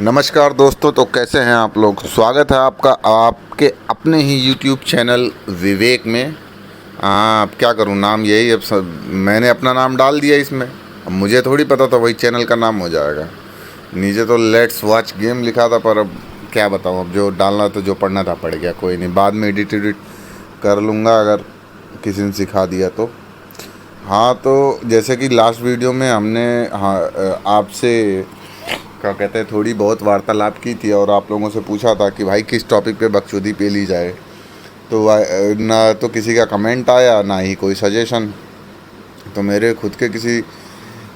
नमस्कार दोस्तों, तो कैसे हैं आप लोग। स्वागत है आपका आपके अपने ही YouTube चैनल विवेक में। अब क्या करूं, नाम यही, अब सब मैंने अपना नाम डाल दिया इसमें। अब मुझे थोड़ी पता था वही चैनल का नाम हो जाएगा। नीचे तो लेट्स वॉच गेम लिखा था, पर अब क्या बताऊं, अब जो डालना था, जो पढ़ना था पड़ गया। कोई नहीं, बाद में एडिट कर लूँगा अगर किसी ने सिखा दिया तो। हाँ, तो जैसे कि लास्ट वीडियो में हमने आपसे क्या कहते हैं थोड़ी बहुत वार्तालाप की थी और आप लोगों से पूछा था कि भाई किस टॉपिक पे बकचोदी पे ली जाए। तो ना तो किसी का कमेंट आया, ना ही कोई सजेशन। तो मेरे खुद के किसी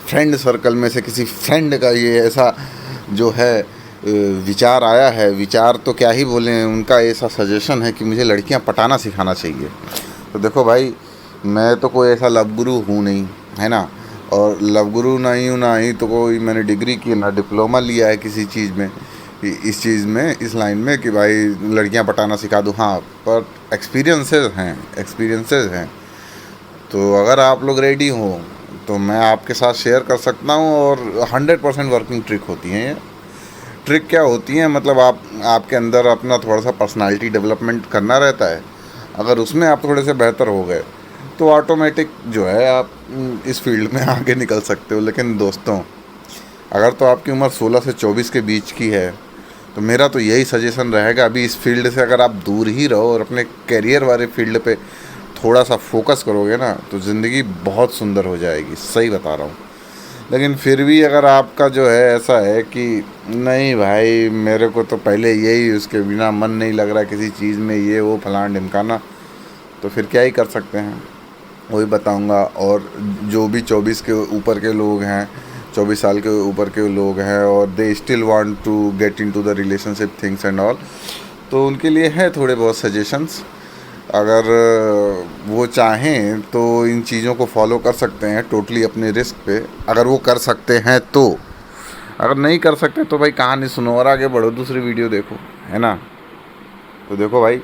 फ्रेंड सर्कल में से किसी फ्रेंड का ये ऐसा जो है विचार आया है। विचार तो क्या ही बोलें, उनका ऐसा सजेशन है कि मुझे लड़कियां पटाना सिखाना चाहिए। तो देखो भाई, मैं तो कोई ऐसा लव गुरु हूँ नहीं, है ना। और लव गुरु नहीं हूँ, ना ही तो कोई मैंने डिग्री की, ना डिप्लोमा लिया है किसी चीज़ में, इस चीज़ में, इस लाइन में कि भाई लड़कियां पटाना सिखा दूँ। हाँ, पर एक्सपीरियंसेस हैं। तो अगर आप लोग रेडी हो तो मैं आपके साथ शेयर कर सकता हूँ। और 100% वर्किंग ट्रिक होती हैं ये। ट्रिक क्या होती हैं, मतलब आपके अंदर अपना थोड़ा सा पर्सनालिटी डेवलपमेंट करना रहता है। अगर उसमें आप थोड़े से बेहतर हो गए तो ऑटोमेटिक जो है आप इस फील्ड में आगे निकल सकते हो। लेकिन दोस्तों, अगर तो आपकी उम्र 16 से 24 के बीच की है तो मेरा तो यही सजेशन रहेगा, अभी इस फील्ड से अगर आप दूर ही रहो और अपने करियर वाले फील्ड पे थोड़ा सा फोकस करोगे ना, तो ज़िंदगी बहुत सुंदर हो जाएगी। सही बता रहा हूँ। लेकिन फिर भी अगर आपका जो है ऐसा है कि नहीं भाई, मेरे को तो पहले यही, उसके बिना मन नहीं लग रहा किसी चीज़ में, ये वो फलान ढिमकाना, तो फिर क्या ही कर सकते हैं, वही बताऊंगा। और जो भी 24 के ऊपर के लोग हैं, 24 साल के ऊपर के लोग हैं और they still want to get into the relationship things and all, तो उनके लिए है थोड़े बहुत सजेशंस। अगर वो चाहें तो इन चीज़ों को फॉलो कर सकते हैं टोटली अपने रिस्क पे, अगर वो कर सकते हैं तो। अगर नहीं कर सकते तो भाई कहानी सुनो और आगे बढ़ो, दूसरी वीडियो देखो, है ना। तो देखो भाई,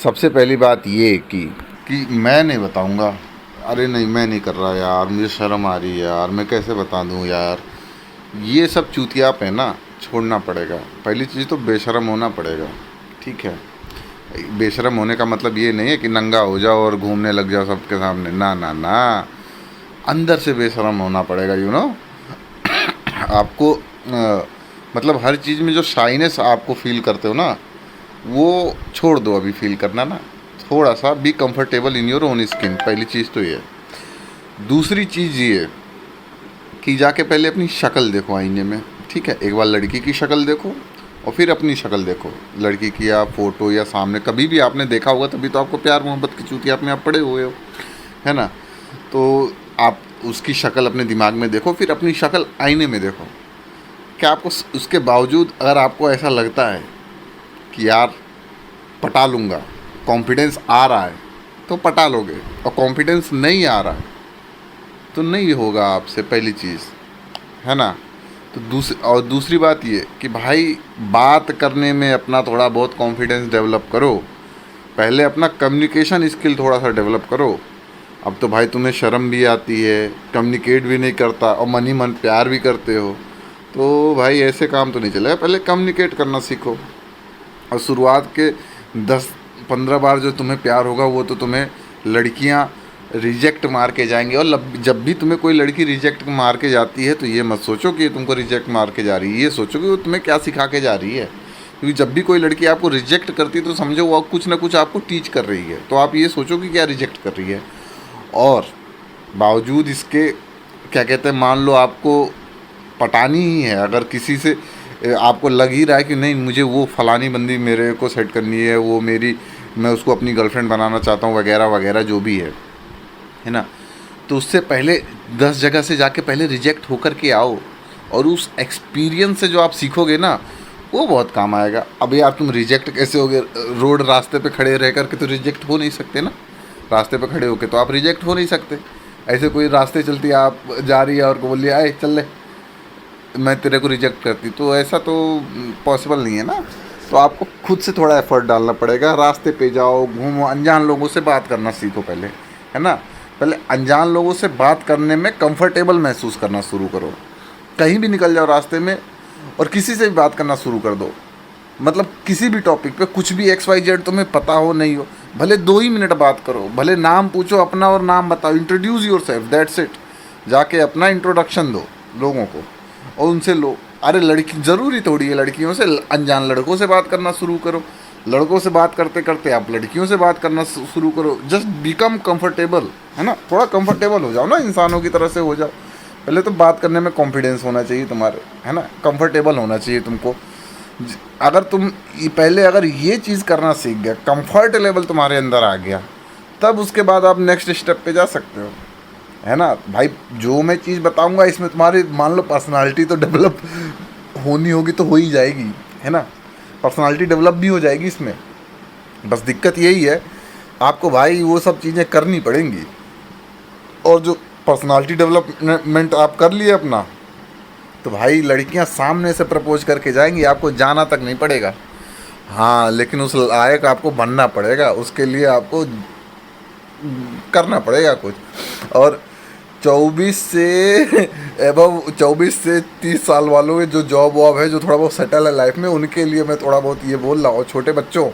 सबसे पहली बात ये कि मैं नहीं बताऊंगा। अरे नहीं, मैं नहीं कर रहा यार, मुझे शर्म आ रही है यार, मैं कैसे बता दूं यार। ये सब चूतियाप है ना, छोड़ना पड़ेगा। पहली चीज़ तो बेशर्म होना पड़ेगा, ठीक है। बेशर्म होने का मतलब ये नहीं है कि नंगा हो जाओ और घूमने लग जाओ सबके सामने, ना ना ना। अंदर से बेशर्म होना पड़ेगा, आपको मतलब हर चीज़ में जो शाइनेस आपको फील करते हो ना, वो छोड़ दो अभी फील करना ना। थोड़ा सा be comfortable in your own skin, पहली चीज़ तो ये है। दूसरी चीज़ ये कि जाके पहले अपनी शक्ल देखो आईने में, ठीक है। एक बार लड़की की शक्ल देखो और फिर अपनी शक्ल देखो। लड़की की या फ़ोटो या सामने कभी भी आपने देखा होगा, तभी तो आपको प्यार मोहब्बत की चूतिया आप में आप पड़े हुए हो, है ना। तो आप उसकी शक्ल अपने दिमाग में देखो, फिर अपनी शक्ल आईने में देखो। क्या आपको उसके बावजूद अगर आपको ऐसा लगता है कि यार पटा लूँगा, कॉन्फिडेंस आ रहा है तो पटा लोगे, और कॉन्फिडेंस नहीं आ रहा है तो नहीं होगा आपसे, पहली चीज़, है ना। तो दूसरी बात ये कि भाई बात करने में अपना थोड़ा बहुत कॉन्फिडेंस डेवलप करो। पहले अपना कम्युनिकेशन स्किल थोड़ा सा डेवलप करो। अब तो भाई तुम्हें शर्म भी आती है, कम्युनिकेट भी नहीं करता और मन ही मन प्यार भी करते हो, तो भाई ऐसे काम तो नहीं चलेगा। पहले कम्युनिकेट करना सीखो। और शुरुआत के 10-15 बार जो तुम्हें प्यार होगा वो तो तुम्हें लड़कियां रिजेक्ट मार के जाएंगे। और जब भी तुम्हें कोई लड़की रिजेक्ट मार के जाती है तो ये मत सोचो कि ये तुमको रिजेक्ट मार के जा रही है, ये सोचो कि वो तुम्हें क्या सिखा के जा रही है। क्योंकि जब भी कोई लड़की आपको रिजेक्ट करती है तो समझो वो कुछ ना कुछ आपको टीच कर रही है। तो आप ये सोचो कि क्या रिजेक्ट कर रही है। और बावजूद इसके क्या कहते हैं, मान लो आपको पटानी ही है, अगर किसी से आपको लग ही रहा है कि नहीं मुझे वो फलानी बंदी मेरे को सेट करनी है, वो मैं उसको अपनी गर्लफ्रेंड बनाना चाहता हूँ, वगैरह वगैरह जो भी है ना। तो उससे पहले 10 जगह से जाके पहले रिजेक्ट होकर के आओ, और उस एक्सपीरियंस से जो आप सीखोगे ना वो बहुत काम आएगा। अब यार तुम रिजेक्ट कैसे होगे, रोड रास्ते पे खड़े रह करके तो रिजेक्ट हो नहीं सकते ना। रास्ते पे खड़े होके तो आप रिजेक्ट हो नहीं सकते। ऐसे कोई रास्ते चलती आप जा रही है और को बोलिए आए चल ले, मैं तेरे को रिजेक्ट करती, तो ऐसा तो पॉसिबल नहीं है ना। तो आपको खुद से थोड़ा एफर्ट डालना पड़ेगा। रास्ते पे जाओ, घूमो, अनजान लोगों से बात करना सीखो पहले, है ना। पहले अनजान लोगों से बात करने में कंफर्टेबल महसूस करना शुरू करो। कहीं भी निकल जाओ रास्ते में और किसी से भी बात करना शुरू कर दो, मतलब किसी भी टॉपिक पे कुछ भी XYZ तुम्हें पता हो नहीं हो, भले 2 ही मिनट बात करो, भले नाम पूछो अपना और नाम बताओ, introduce your self, that's it. जाके अपना इंट्रोडक्शन दो लोगों को और उनसे लो। अरे लड़की ज़रूरी थोड़ी है लड़कियों से, अनजान लड़कों से बात करना शुरू करो, लड़कों से बात करते करते आप लड़कियों से बात करना शुरू करो। जस्ट बिकम कंफर्टेबल, है ना, थोड़ा कंफर्टेबल हो जाओ ना, इंसानों की तरह से हो जाओ। पहले तो बात करने में कॉन्फिडेंस होना चाहिए तुम्हारे, है ना, कंफर्टेबल होना चाहिए तुमको। अगर तुम पहले अगर ये चीज़ करना सीख गए, कंफर्ट लेवल तुम्हारे अंदर आ गया, तब उसके बाद आप नेक्स्ट स्टेप पे जा सकते हो, है ना भाई। जो मैं चीज़ बताऊंगा इसमें तुम्हारी मान लो पर्सनालिटी तो डेवलप होनी होगी तो हो ही जाएगी, है ना, पर्सनालिटी डेवलप भी हो जाएगी इसमें। बस दिक्कत यही है आपको भाई वो सब चीज़ें करनी पड़ेंगी। और जो पर्सनालिटी डेवलपमेंट आप कर लिए अपना, तो भाई लड़कियां सामने से प्रपोज करके जाएंगी, आपको जाना तक नहीं पड़ेगा। हाँ, लेकिन उस लायक आपको बनना पड़ेगा, उसके लिए आपको करना पड़ेगा कुछ। और 24 से 30 साल वालों के जो जॉब वॉब है, जो थोड़ा बहुत सेटल है लाइफ में, उनके लिए मैं थोड़ा बहुत ये बोल रहा हूँ। छोटे बच्चों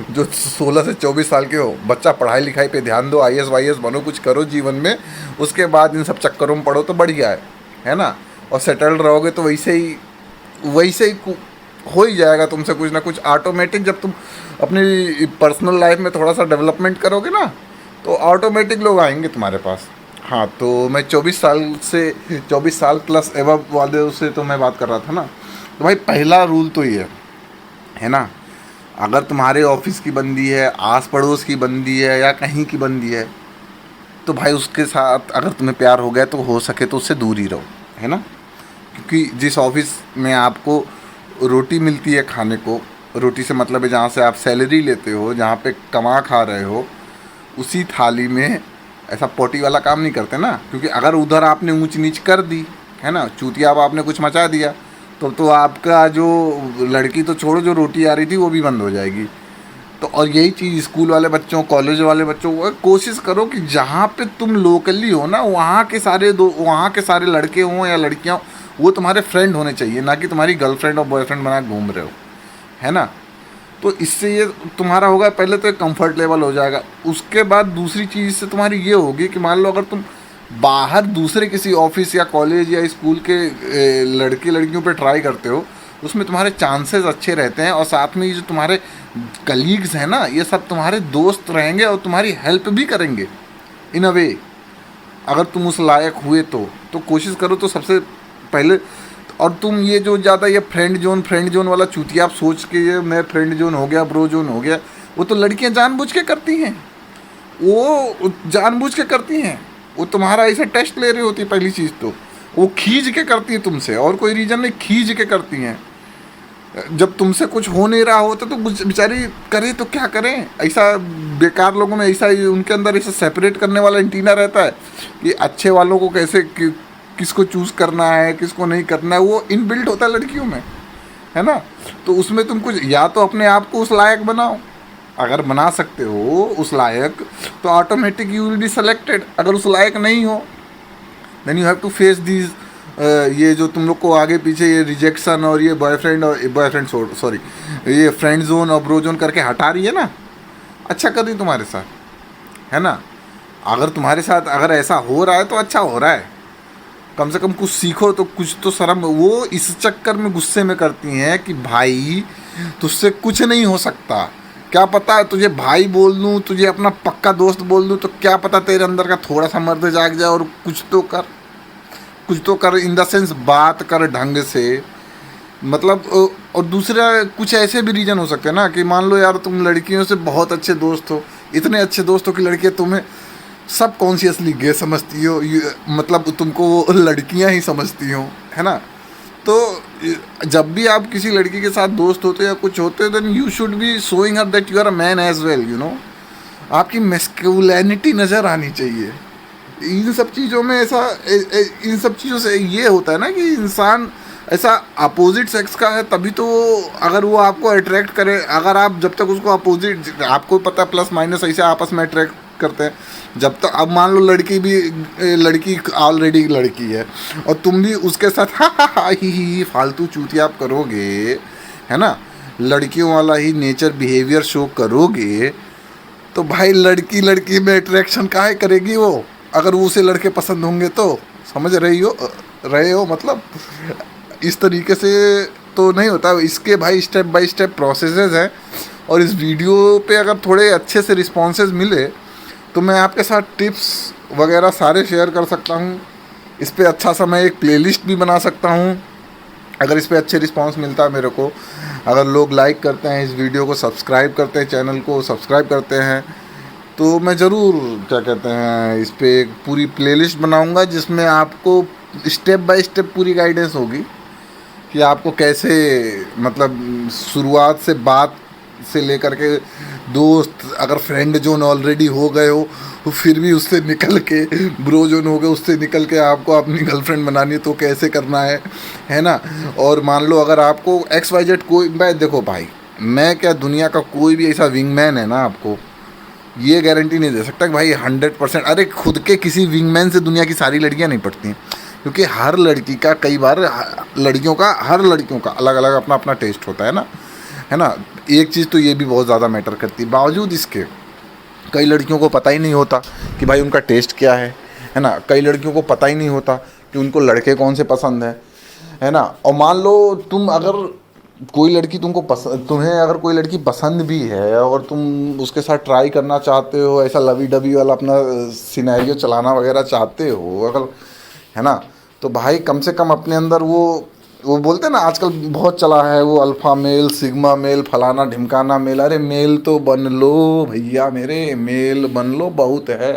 जो 16 से 24 साल के हो, बच्चा पढ़ाई लिखाई पे ध्यान दो, IAS वाईएस बनो, कुछ करो जीवन में, उसके बाद इन सब चक्करों में पढ़ो तो बढ़िया है ना। और सेटल्ड रहोगे तो वैसे ही हो ही जाएगा तुमसे कुछ ना कुछ ऑटोमेटिक। जब तुम अपनी पर्सनल लाइफ में थोड़ा सा डेवलपमेंट करोगे ना, तो ऑटोमेटिक लोग आएंगे तुम्हारे पास। हाँ, तो मैं 24 साल प्लस एबव वाले से तो मैं बात कर रहा था ना। तो भाई पहला रूल तो ये है ना, अगर तुम्हारे ऑफिस की बंदी है, आस पड़ोस की बंदी है, या कहीं की बंदी है, तो भाई उसके साथ अगर तुम्हें प्यार हो गया तो हो सके तो उससे दूर ही रहो, है ना। क्योंकि जिस ऑफिस में आपको रोटी मिलती है खाने को, रोटी से मतलब है जहाँ से आप सैलरी लेते हो, जहाँ पे कमा खा रहे हो, उसी थाली में ऐसा पोटी वाला काम नहीं करते ना। क्योंकि अगर उधर आपने ऊंच नीच कर दी, है ना, चूतिया आपने कुछ मचा दिया, तो आपका जो लड़की तो छोड़ो, जो रोटी आ रही थी वो भी बंद हो जाएगी। तो और यही चीज़ स्कूल वाले बच्चों, कॉलेज वाले बच्चों को कोशिश करो कि जहाँ पे तुम लोकली हो ना, वहाँ के सारे लड़के हों या लड़कियाँ, वो तुम्हारे फ्रेंड होने चाहिए, ना कि तुम्हारी गर्लफ्रेंड और बॉयफ्रेंड बना घूम रहे हो, है ना। तो इससे ये तुम्हारा होगा, पहले तो एक कंफर्ट लेवल हो जाएगा। उसके बाद दूसरी चीज़ से तुम्हारी ये होगी कि मान लो अगर तुम बाहर दूसरे किसी ऑफिस या कॉलेज या स्कूल के लड़के लड़कियों पे ट्राई करते हो, उसमें तुम्हारे चांसेस अच्छे रहते हैं। और साथ में ये जो तुम्हारे कलीग्स हैं ना, ये सब तुम्हारे दोस्त रहेंगे और तुम्हारी हेल्प भी करेंगे इन अ वे, अगर तुम उस लायक हुए तो कोशिश करो तो सबसे पहले। और तुम ये जो ज़्यादा ये फ्रेंड जोन वाला चूतिया आप सोच के, ये मैं फ्रेंड जोन हो गया, ब्रो जोन हो गया, वो तो लड़कियां जानबूझ के करती हैं, वो जानबूझ के करती हैं, वो तुम्हारा ऐसे टेस्ट ले रही होती है। पहली चीज़ तो वो खींच के करती है तुमसे, और कोई रीज़न नहीं, खींच के करती हैं। जब तुमसे कुछ हो नहीं रहा होता तो बेचारी करे तो क्या करें। ऐसा बेकार लोगों में ऐसा उनके अंदर ऐसा सेपरेट करने वाला एंटीना रहता है कि अच्छे वालों को कैसे किसको चूज़ करना है, किसको नहीं करना है, वो इनबिल्ट होता है लड़कियों में, है ना। तो उसमें तुम कुछ या तो अपने आप को उस लायक बनाओ, अगर बना सकते हो उस लायक तो automatic you will be selected. अगर उस लायक नहीं हो then you have to face these, ये जो तुम लोग को आगे पीछे ये रिजेक्शन और ये बॉयफ्रेंड सॉरी ये फ्रेंड जोन और ब्रो जोन करके हटा रही है ना, अच्छा कर रही तुम्हारे साथ, है ना। अगर तुम्हारे साथ अगर ऐसा हो रहा है तो अच्छा हो रहा है, कम से कम कुछ सीखो तो कुछ तो शर्म। वो इस चक्कर में गुस्से में करती हैं कि भाई तुझसे कुछ नहीं हो सकता, क्या पता तुझे भाई बोल दूँ, तुझे अपना पक्का दोस्त बोल दूँ, तो क्या पता तेरे अंदर का थोड़ा सा मर्द जाग जाए और कुछ तो कर इन द सेंस बात कर ढंग से, मतलब। और दूसरा कुछ ऐसे भी रीज़न हो सकते हैं ना कि मान लो यार तुम लड़कियों से बहुत अच्छे दोस्त हो, इतने अच्छे दोस्त हो कि लड़कियाँ तुम्हें सब कॉन्शियसली गे समझती हो, मतलब तुमको वो लड़कियां ही समझती हो, है ना। तो जब भी आप किसी लड़की के साथ दोस्त होते या कुछ होते then you should be showing her that you are a man as well, you know. आपकी मैस्कुलिनिटी नज़र आनी चाहिए। इन सब चीज़ों में इन सब चीज़ों से ये होता है ना कि इंसान ऐसा अपोजिट सेक्स का है तभी तो अगर वो आपको अट्रैक्ट करे। अगर आप जब तक उसको अपोजिट, आपको पता प्लस माइनस ऐसे आपस में करते हैं। जब तक अब मान लो लड़की ऑलरेडी लड़की है और तुम भी उसके साथ हा ही फालतू चूतियाप करोगे, है ना, लड़कियों वाला ही नेचर बिहेवियर शो करोगे, तो भाई लड़की में अट्रैक्शन काहे करेगी वो, अगर वो उसे लड़के पसंद होंगे तो। समझ रहे हो मतलब इस तरीके से तो नहीं होता। इसके भाई स्टेप बाय स्टेप प्रोसेसेस हैं, और इस वीडियो पे अगर थोड़े अच्छे से रिस्पॉन्सेज मिले तो मैं आपके साथ टिप्स वगैरह सारे शेयर कर सकता हूँ। इस पे अच्छा सा मैं एक प्लेलिस्ट भी बना सकता हूँ अगर इस पे अच्छे रिस्पांस मिलता है मेरे को। अगर लोग लाइक करते हैं इस वीडियो को, सब्सक्राइब करते हैं, चैनल को सब्सक्राइब करते हैं, तो मैं ज़रूर क्या कहते हैं इस पे एक पूरी प्लेलिस्ट बनाऊंगा जिसमें आपको स्टेप बाय स्टेप पूरी गाइडेंस होगी कि आपको कैसे, मतलब शुरुआत से बात से लेकर के दोस्त, अगर फ्रेंड जोन ऑलरेडी हो गए हो तो फिर भी उससे निकल के ब्रो जोन हो गए, उससे निकल के आपको अपनी गर्लफ्रेंड बनानी है तो कैसे करना है ना। और मान लो अगर आपको XYZ कोई, मैं देखो भाई, मैं क्या दुनिया का कोई भी ऐसा विंगमैन है ना, आपको ये गारंटी नहीं दे सकता कि भाई 100%, अरे खुद के किसी विंगमैन से दुनिया की सारी लड़कियां नहीं पढ़ती हैं, क्योंकि हर लड़की का, कई बार हर लड़कियों का अलग अलग अपना अपना टेस्ट होता है ना। एक चीज़ तो ये भी बहुत ज़्यादा मैटर करती है, बावजूद इसके कई लड़कियों को पता ही नहीं होता कि भाई उनका टेस्ट क्या है ना। कई लड़कियों को पता ही नहीं होता कि उनको लड़के कौन से पसंद है ना। और मान लो तुम अगर कोई लड़की तुम्हें अगर कोई लड़की पसंद भी है और तुम उसके साथ ट्राई करना चाहते हो, ऐसा लवी डबी वाला अपना सिनेरियो चलाना वगैरह चाहते हो अगर, है ना, तो भाई कम से कम अपने अंदर वो बोलते हैं ना, आजकल बहुत चला है वो अल्फ़ा मेल, सिग्मा मेल, फलाना ढिमकाना मेल। अरे मेल तो बन लो भैया मेरे, मेल बन लो, बहुत है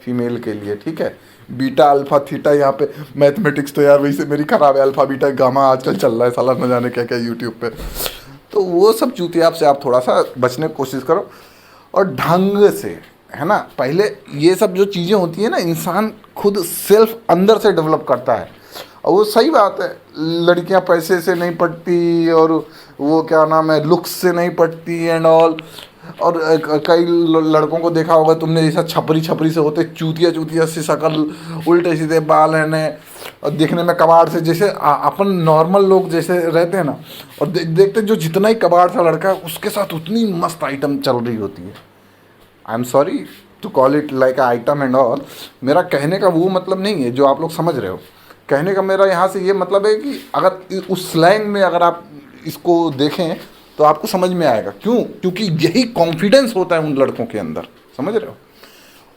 फीमेल के लिए, ठीक है। बीटा अल्फ़ा थीटा, यहाँ पे मैथमेटिक्स तो यार वैसे मेरी ख़राब है, अल्फ़ा बीटा गामा आजकल चल रहा है साला, न जाने क्या क्या यूट्यूब पे। तो वो सब चूतियाप से आप थोड़ा सा बचने की कोशिश करो और ढंग से, है ना। पहले ये सब जो चीज़ें होती हैं ना, इंसान खुद सेल्फ अंदर से डेवलप करता है। और वो सही बात है, लड़कियां पैसे से नहीं पटती और वो क्या नाम है लुक्स से नहीं पटती एंड ऑल। और कई लड़कों को देखा होगा तुमने, जैसा छपरी से होते, चूतिया सी शक्ल, उल्टे सीधे बाल है और देखने में कबाड़ से, जैसे अपन नॉर्मल लोग जैसे रहते हैं ना, और देखते जो जितना ही कबाड़ सा लड़का है उसके साथ उतनी मस्त आइटम चल रही होती है। I am sorry to call it like item and all. मेरा कहने का वो मतलब नहीं है जो आप लोग समझ रहे हो। कहने का मेरा यहाँ से ये मतलब है कि अगर उस स्लैंग में अगर आप इसको देखें तो आपको समझ में आएगा। क्योंकि यही कॉन्फिडेंस होता है उन लड़कों के अंदर, समझ रहे हो।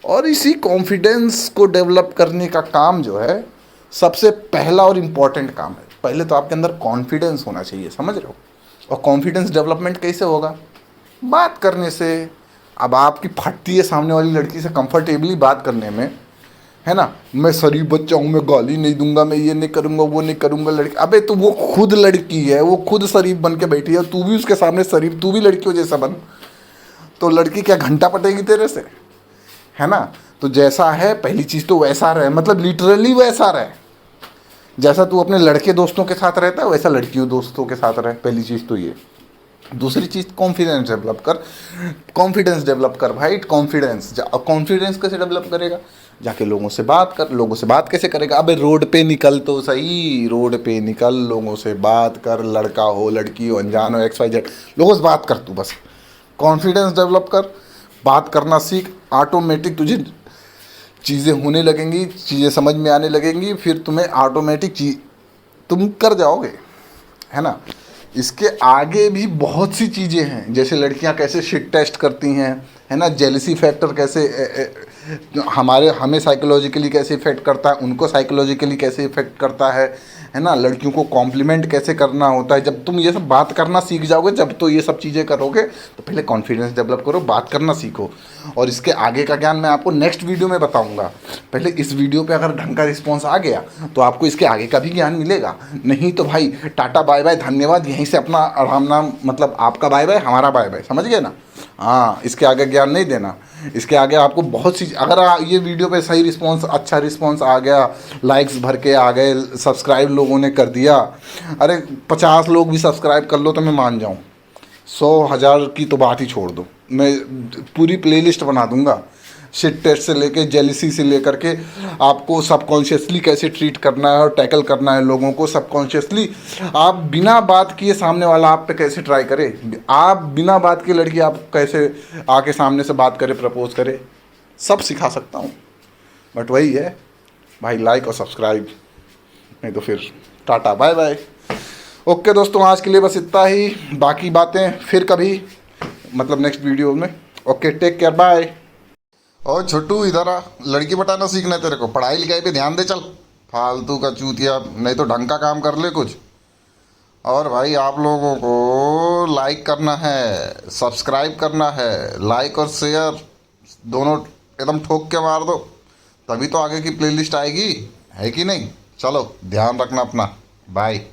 और इसी कॉन्फिडेंस को डेवलप करने का काम जो है सबसे पहला और इम्पॉर्टेंट काम है। पहले तो आपके अंदर कॉन्फिडेंस होना चाहिए, समझ रहे हो। और कॉन्फिडेंस डेवलपमेंट कैसे होगा? बात करने से। अब आपकी फटती है सामने वाली लड़की से कंफर्टेबली बात करने में, है ना। मैं शरीफ बच्चा हूँ, मैं गाली नहीं दूंगा, मैं ये नहीं करूँगा, वो नहीं करूँगा। लड़की, अबे तो वो खुद लड़की है, वो खुद शरीफ बन के बैठी है, तू भी उसके सामने शरीफ, तू भी लड़कियों जैसा बन, तो लड़की क्या घंटा पटेगी तेरे से, है ना। तो जैसा है पहली चीज़ तो वैसा रहे, मतलब लिटरली वैसा रहे। जैसा तू अपने लड़के दोस्तों के साथ रहता है वैसा लड़कियों दोस्तों के साथ रहे, पहली चीज़ तो ये। दूसरी चीज़ कॉन्फिडेंस डेवलप कर भाई। कॉन्फिडेंस कैसे डेवलप करेगा? जाके लोगों से बात कर। लोगों से बात कैसे करेगा? अबे रोड पे निकल तो सही, रोड पे निकल, लोगों से बात कर, लड़का हो लड़की हो, अनजान हो, XYZ, लोगों से बात कर। तू बस कॉन्फिडेंस डेवलप कर, बात करना सीख, ऑटोमेटिक तुझे चीज़ें होने लगेंगी, चीज़ें समझ में आने लगेंगी, फिर तुम्हें ऑटोमेटिक तुम कर जाओगे, है ना। इसके आगे भी बहुत सी चीज़ें हैं, जैसे लड़कियां कैसे शिट टेस्ट करती हैं, है ना। जेलसी फैक्टर कैसे हमें साइकोलॉजिकली कैसे इफ़ेक्ट करता है, उनको साइकोलॉजिकली कैसे इफ़ेक्ट करता है ना। लड़कियों को कॉम्प्लीमेंट कैसे करना होता है। जब तुम ये सब बात करना सीख जाओगे, जब तो ये सब चीज़ें करोगे, तो पहले कॉन्फिडेंस डेवलप करो, बात करना सीखो। और इसके आगे का ज्ञान मैं आपको नेक्स्ट वीडियो में बताऊंगा। पहले इस वीडियो पे अगर ढंग का रिस्पॉन्स आ गया तो आपको इसके आगे का भी ज्ञान मिलेगा। नहीं तो भाई टाटा बाय बाय, धन्यवाद, यहीं से अपना आराम नाम, मतलब आपका बाय बाय हमारा बाय बाय, समझ गए ना। हाँ, इसके आगे ज्ञान नहीं देना। इसके आगे आपको बहुत सी, अगर ये वीडियो पे सही रिस्पांस, अच्छा रिस्पांस आ गया, लाइक्स भर के आ गए, सब्सक्राइब लोगों ने कर दिया, अरे 50 लोग भी सब्सक्राइब कर लो तो मैं मान जाऊँ। 100 1000 की तो बात ही छोड़ दो, मैं पूरी प्लेलिस्ट बना दूंगा। शिट टेस्ट से लेके जेलिसी से लेकर के आपको सबकॉन्शियसली कैसे ट्रीट करना है और टैकल करना है लोगों को सबकॉन्शियसली, आप बिना बात किए सामने वाला आप पे कैसे ट्राई करे, आप बिना बात किए लड़की आप कैसे आके सामने से बात करे, प्रपोज करे, सब सिखा सकता हूँ। बट वही है भाई, लाइक और सब्सक्राइब, नहीं तो फिर टाटा बाय बाय। ओके दोस्तों, आज के लिए बस इतना ही, बाकी बातें फिर कभी मतलब नेक्स्ट वीडियो में। Okay, take care, bye. और छोटू इधर आ, लड़की पटाना सीखना है तेरे को, पढ़ाई लिखाई पे ध्यान दे चल, फालतू का चूतिया, नहीं तो ढंग का काम कर ले कुछ। और भाई आप लोगों को लाइक करना है, सब्सक्राइब करना है, लाइक और शेयर दोनों एकदम ठोक के मार दो, तभी तो आगे की प्लेलिस्ट आएगी, है कि नहीं। चलो ध्यान रखना अपना, बाय।